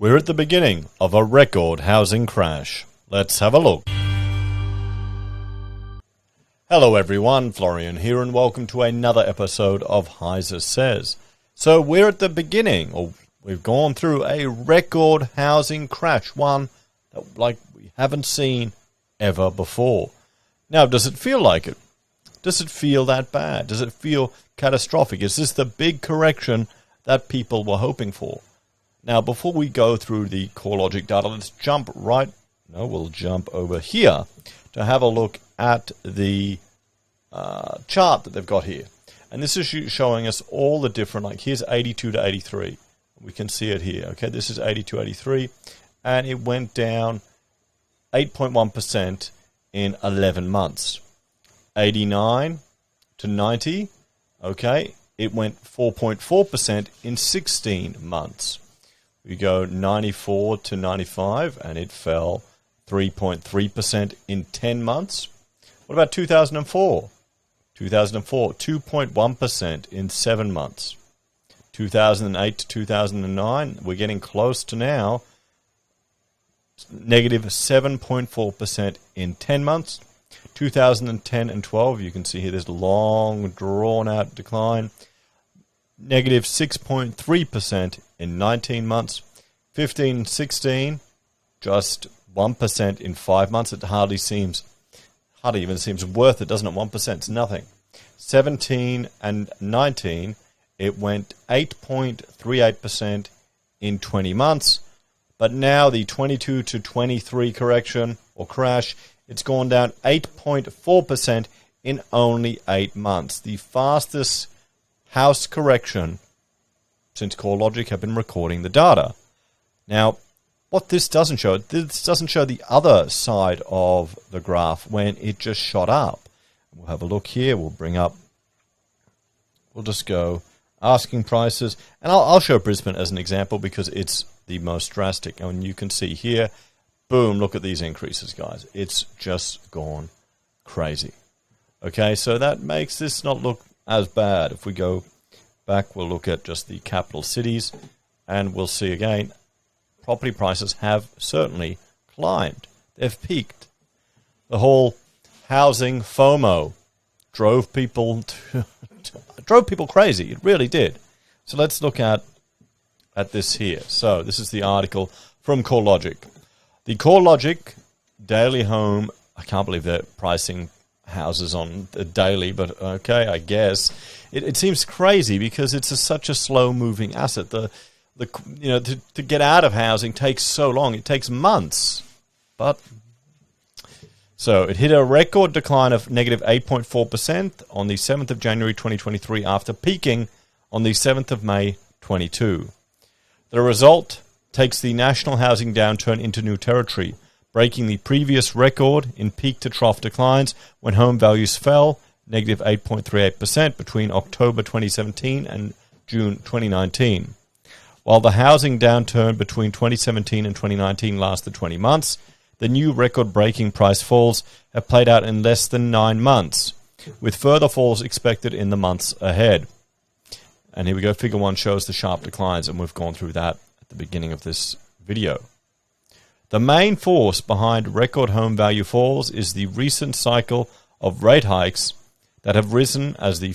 We're at the beginning of a record housing crash. Let's have a look. Hello everyone, Florian here, and welcome to another episode of HeiseSays. So we're at the beginning, or we've gone through a record housing crash, one that like we haven't seen ever before. Now, does it feel like it? Does it feel that bad? Does it feel catastrophic? Is this the big correction that people were hoping for? Now, before we go through the CoreLogic data, let's jump we'll jump over here to have a look at the chart that they've got here. And this is showing us all the different, like here's 82 to 83. We can see it here. Okay, this is 82, 83. And it went down 8.1% in 11 months. 89 to 90, okay, it went 4.4% in 16 months. We go 94 to 95, and it fell 3.3% in 10 months. What about 2004? 2004, 2.1% in 7 months. 2008 to 2009, we're getting close to now, negative 7.4% in 10 months. 2010 and 12, you can see here this long, drawn-out decline. Negative 6.3% in 19 months. 15 and 16, just 1% in 5 months. It hardly even seems worth it, doesn't it? 1%, it's nothing. 17 and 19, it went 8.38% in 20 months. But now the 22 to 23 correction, or crash, it's gone down 8.4% in only 8 months. The fastest house correction since CoreLogic have been recording the data. Now, what this doesn't show the other side of the graph when it just shot up. We'll have a look here. We'll just go asking prices. And I'll show Brisbane as an example because it's the most drastic. And you can see here, boom, look at these increases, guys. It's just gone crazy. Okay, so that makes this not look as bad. If we go back, we'll look at just the capital cities, and we'll see again, property prices have certainly climbed. They've peaked. The whole housing FOMO drove people crazy. It really did. So let's look at this here. So this is the article from CoreLogic. The CoreLogic daily home, I can't believe they're pricing houses on the daily, but okay, I guess. It seems crazy because it's such a slow-moving asset. To get out of housing takes so long. It takes months. So it hit a record decline of negative 8.4% on the 7th of January 2023 after peaking on the 7th of May 22. The result takes the national housing downturn into new territory, breaking the previous record in peak-to-trough declines when home values fell negative 8.38% between October 2017 and June 2019. While the housing downturn between 2017 and 2019 lasted 20 months, the new record-breaking price falls have played out in less than 9 months, with further falls expected in the months ahead. And here we go, figure 1 shows the sharp declines, and we've gone through that at the beginning of this video. The main force behind record home value falls is the recent cycle of rate hikes that have risen at the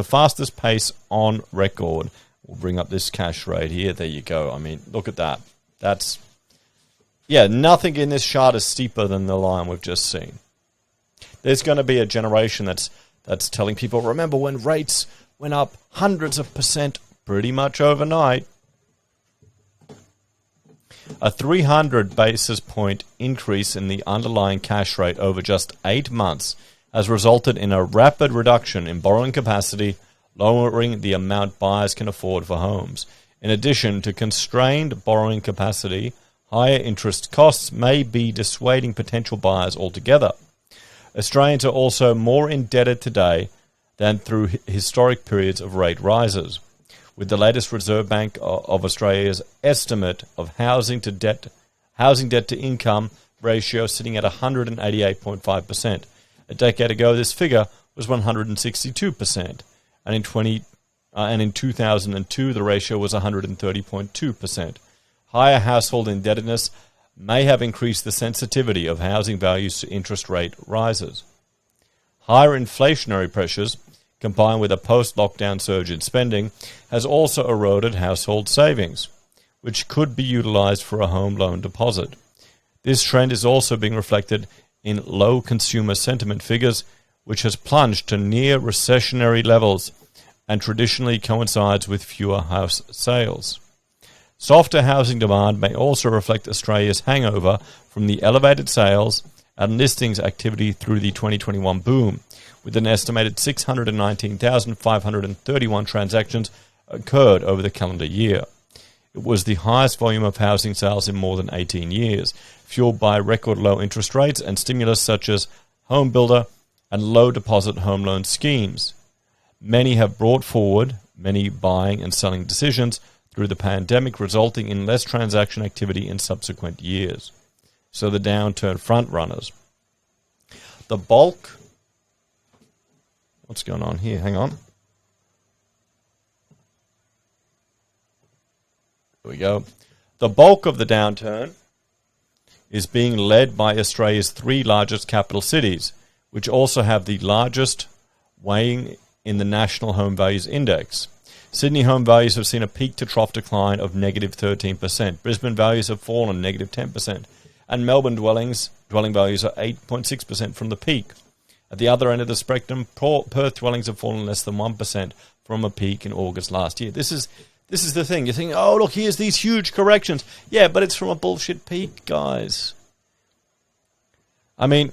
fastest pace on record. We'll bring up this cash rate here. There you go. I mean, look at that. Nothing in this chart is steeper than the line we've just seen. There's going to be a generation that's telling people, remember when rates went up hundreds of percent pretty much overnight. A 300 basis point increase in the underlying cash rate over just 8 months has resulted in a rapid reduction in borrowing capacity, lowering the amount buyers can afford for homes. In addition to constrained borrowing capacity, higher interest costs may be dissuading potential buyers altogether. Australians are also more indebted today than through historic periods of rate rises, with the latest Reserve Bank of Australia's estimate of housing debt to income ratio sitting at 188.5%. A decade ago, this figure was 162%, and in 2002, the ratio was 130.2%. higher household indebtedness may have increased the sensitivity of housing values to interest rate rises. Higher inflationary pressures, combined with a post-lockdown surge in spending, has also eroded household savings, which could be utilized for a home loan deposit. This trend is also being reflected in low consumer sentiment figures, which has plunged to near recessionary levels and traditionally coincides with fewer house sales. Softer housing demand may also reflect Australia's hangover from the elevated sales and listings activity through the 2021 boom, with an estimated 619,531 transactions occurred over the calendar year. It was the highest volume of housing sales in more than 18 years, fueled by record low interest rates and stimulus such as home builder and low deposit home loan schemes. Many have brought forward many buying and selling decisions through the pandemic, resulting in less transaction activity in subsequent years. So the downturn front runners. The bulk... What's going on here? Hang on. Here we go. The bulk of the downturn is being led by Australia's three largest capital cities, which also have the largest weighing in the National Home Values Index. Sydney home values have seen a peak-to-trough decline of negative 13%. Brisbane values have fallen negative 10%. And Melbourne dwelling values are 8.6% from the peak. At the other end of the spectrum, Perth dwellings have fallen less than 1% from a peak in August last year. This is the thing. You're thinking, oh, look, here's these huge corrections. Yeah, but it's from a bullshit peak, guys. I mean,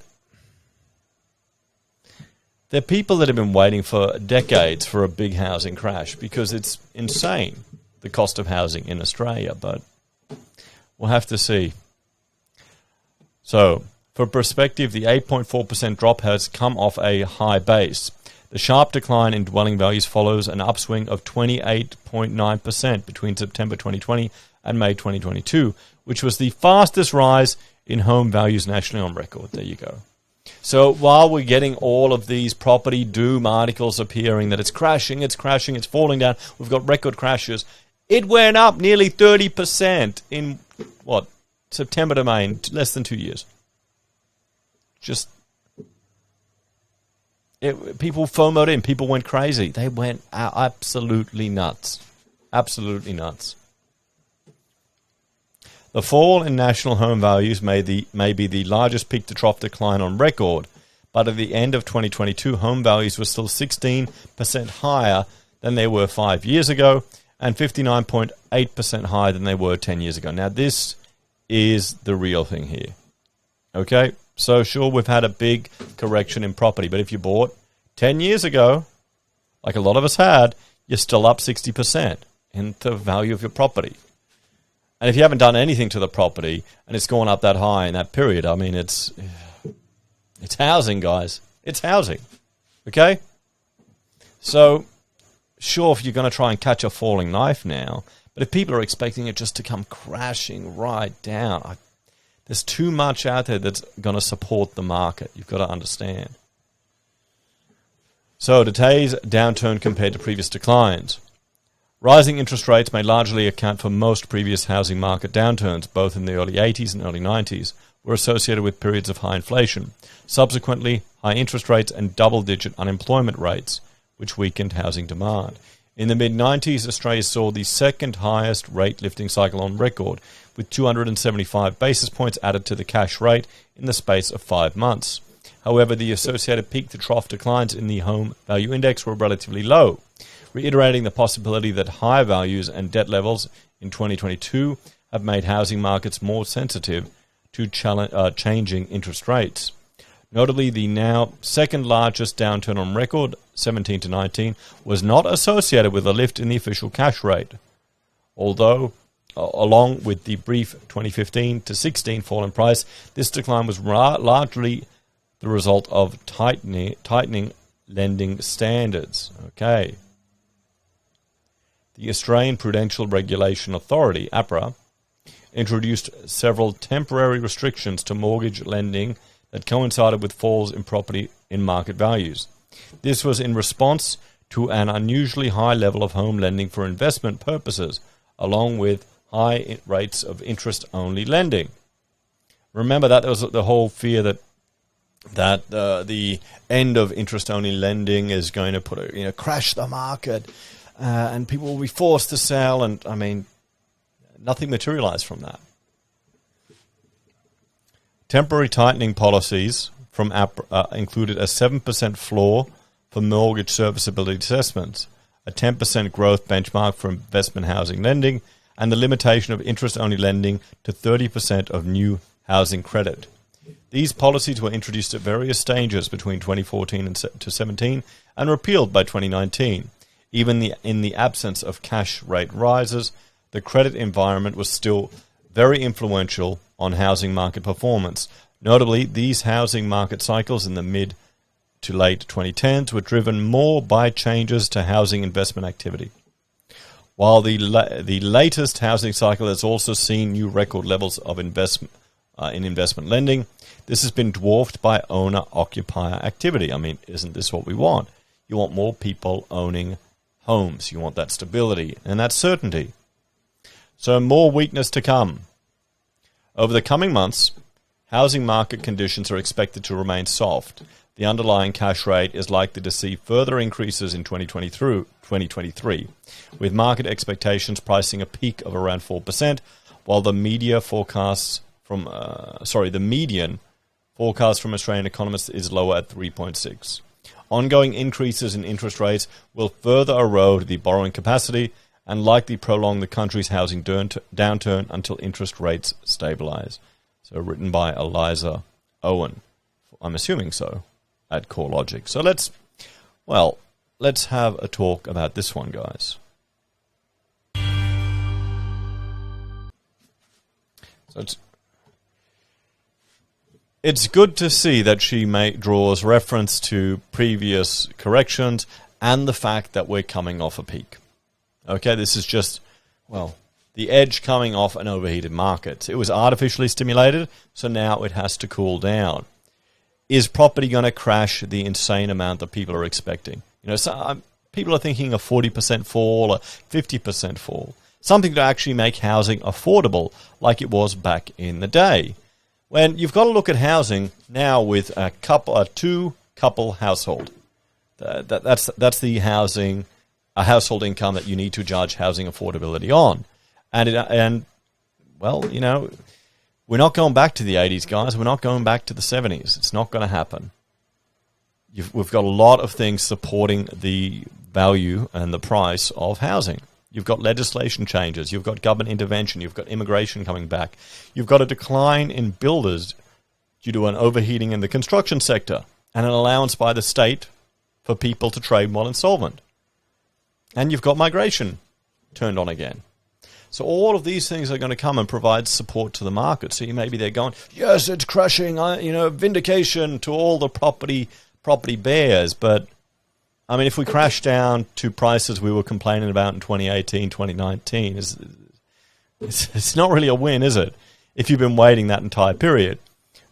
there are people that have been waiting for decades for a big housing crash because it's insane, the cost of housing in Australia, but we'll have to see. So, for perspective, the 8.4% drop has come off a high base. The sharp decline in dwelling values follows an upswing of 28.9% between September 2020 and May 2022, which was the fastest rise in home values nationally on record. There you go. So while we're getting all of these property doom articles appearing that it's crashing, it's falling down, we've got record crashes, it went up nearly 30% in, September to May, in less than 2 years. People FOMO'd in. People went crazy. They went absolutely nuts. Absolutely nuts. The fall in national home values may be the largest peak-to-trough decline on record, but at the end of 2022, home values were still 16% higher than they were 5 years ago and 59.8% higher than they were 10 years ago. Now, this is the real thing here. Okay? So, sure, we've had a big correction in property, but if you bought 10 years ago, like a lot of us had, you're still up 60% in the value of your property. And if you haven't done anything to the property and it's gone up that high in that period, I mean, it's housing, guys. It's housing. Okay? So, sure, if you're going to try and catch a falling knife now, but if people are expecting it just to come crashing right down, there's too much out there that's going to support the market. You've got to understand. So, today's downturn compared to previous declines. Rising interest rates may largely account for most previous housing market downturns, both in the early 80s and early 90s, were associated with periods of high inflation. Subsequently, high interest rates and double-digit unemployment rates, which weakened housing demand. In the mid-90s, Australia saw the second highest rate lifting cycle on record, with 275 basis points added to the cash rate in the space of 5 months. However, the associated peak-to-trough declines in the home value index were relatively low, reiterating the possibility that higher values and debt levels in 2022 have made housing markets more sensitive to changing interest rates. Notably, the now second largest downturn on record, 17 to 19, was not associated with a lift in the official cash rate, although along with the brief 2015 to 16 fall in price, this decline was largely the result of tightening lending standards. Okay. The Australian Prudential Regulation Authority, APRA, introduced several temporary restrictions to mortgage lending that coincided with falls in property in market values. This was in response to an unusually high level of home lending for investment purposes, along with high rates of interest-only lending. Remember that there was the whole fear that the end of interest-only lending is going to crash the market, and people will be forced to sell. And I mean, nothing materialized from that. Temporary tightening policies from included a 7% floor for mortgage serviceability assessments, a 10% growth benchmark for investment housing lending, and the limitation of interest-only lending to 30% of new housing credit. These policies were introduced at various stages between 2014 and 2017 and repealed by 2019. Even in the absence of cash rate rises, the credit environment was still very influential on housing market performance. Notably, these housing market cycles in the mid to late 2010s were driven more by changes to housing investment activity. While the latest housing cycle has also seen new record levels of investment in investment lending, this has been dwarfed by owner-occupier activity. I mean, isn't this what we want? You want more people owning homes. You want that stability and that certainty. So more weakness to come. Over the coming months, housing market conditions are expected to remain soft. The underlying cash rate is likely to see further increases in 2023, with market expectations pricing a peak of around 4%, while the median forecast from Australian economists is lower at 3.6. Ongoing increases in interest rates will further erode the borrowing capacity and likely prolong the country's housing downturn until interest rates stabilize. So written by Eliza Owen. I'm assuming so, at CoreLogic. So let's have a talk about this one, guys. So it's good to see that she draws reference to previous corrections and the fact that we're coming off a peak. Okay, this is just, the edge coming off an overheated market. It was artificially stimulated, so now it has to cool down. Is property going to crash the insane amount that people are expecting? People are thinking a 40% fall, a 50% fall. Something to actually make housing affordable like it was back in the day. When you've got to look at housing now with a two-couple household. That's the housing, a household income that you need to judge housing affordability on. We're not going back to the 80s, guys. We're not going back to the 70s. It's not going to happen. We've got a lot of things supporting the value and the price of housing. You've got legislation changes. You've got government intervention. You've got immigration coming back. You've got a decline in builders due to an overheating in the construction sector and an allowance by the state for people to trade while insolvent. And you've got migration turned on again. So all of these things are going to come and provide support to the market. So maybe they're going, yes, it's crashing, vindication to all the property bears. But, I mean, if we crash down to prices we were complaining about in 2018, 2019, it's not really a win, is it? If you've been waiting that entire period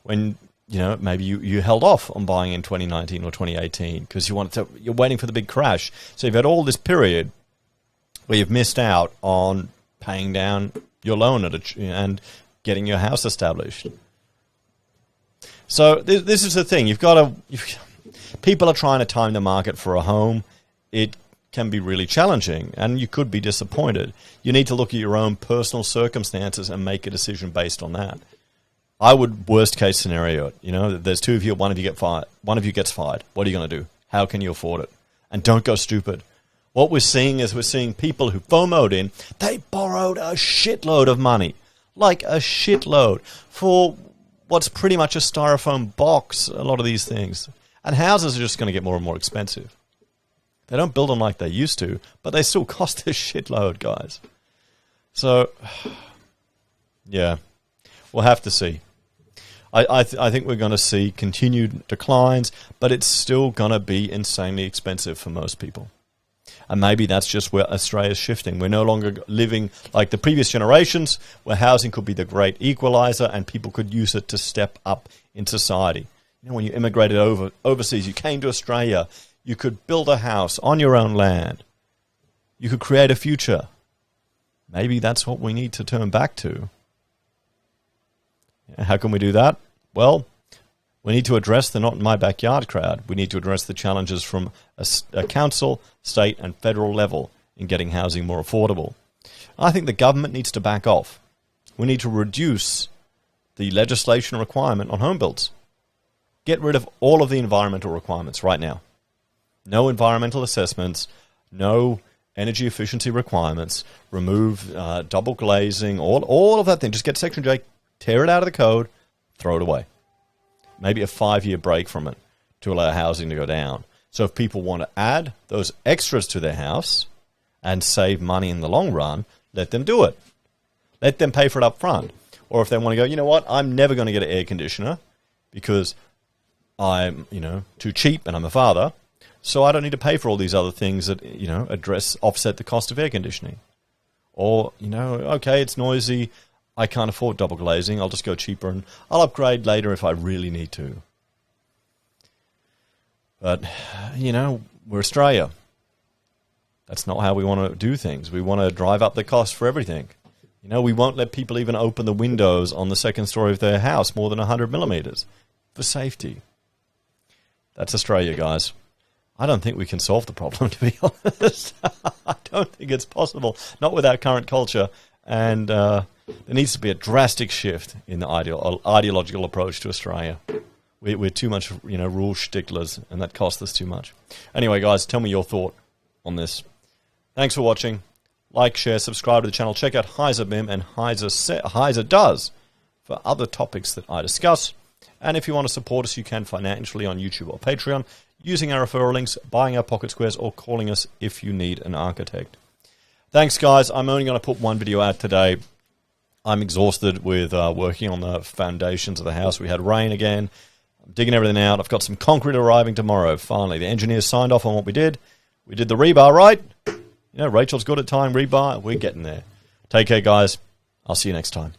when, maybe you held off on buying in 2019 or 2018 because you're waiting for the big crash. So you've had all this period where you've missed out on paying down your loan and getting your house established. So this is the thing. People are trying to time the market for a home. It can be really challenging, and you could be disappointed. You need to look at your own personal circumstances and make a decision based on that. I would worst case scenario. There's two of you. One of you gets fired. What are you going to do? How can you afford it? And don't go stupid. What we're seeing is people who FOMO'd in, they borrowed a shitload of money, like a shitload, for what's pretty much a styrofoam box, a lot of these things. And houses are just going to get more and more expensive. They don't build them like they used to, but they still cost a shitload, guys. So, yeah, we'll have to see. I think we're going to see continued declines, but it's still going to be insanely expensive for most people. And maybe that's just where Australia's shifting. We're no longer living like the previous generations where housing could be the great equalizer and people could use it to step up in society. When you immigrated overseas, you came to Australia, you could build a house on your own land. You could create a future. maybe that's what we need to turn back to. How can we do that? Well, we need to address the not in my backyard crowd. We need to address the challenges from a council, state, and federal level in getting housing more affordable. I think the government needs to back off. We need to reduce the legislation requirement on home builds. Get rid of all of the environmental requirements right now. No environmental assessments, no energy efficiency requirements, remove double glazing, all of that thing. Just get Section J, tear it out of the code, throw it away. Maybe a 5-year break from it to allow housing to go down. So if people want to add those extras to their house and save money in the long run, let them do it. Let them pay for it up front. Or if they want to go, you know what, I'm never going to get an air conditioner because I'm, too cheap and I'm a father, so I don't need to pay for all these other things that, offset the cost of air conditioning. Or, okay, it's noisy, I can't afford double glazing, I'll just go cheaper and I'll upgrade later if I really need to. But, we're Australia. That's not how we want to do things. We want to drive up the cost for everything. We won't let people even open the windows on the second story of their house more than 100 millimeters for safety. That's Australia, guys. I don't think we can solve the problem, to be honest. I don't think it's possible, not with our current culture. And there needs to be a drastic shift in the ideological approach to Australia. We're too much, rule sticklers, and that costs us too much. Anyway, guys, tell me your thought on this. Thanks for watching. Like, share, subscribe to the channel. Check out HeiseBim and Heise Does for other topics that I discuss. And if you want to support us, you can financially on YouTube or Patreon, using our referral links, buying our pocket squares, or calling us if you need an architect. Thanks, guys. I'm only going to put one video out today. I'm exhausted with working on the foundations of the house. We had rain again. I'm digging everything out. I've got some concrete arriving tomorrow, finally. The engineers signed off on what we did. We did the rebar right. Rachel's good at tying rebar. We're getting there. Take care, guys. I'll see you next time.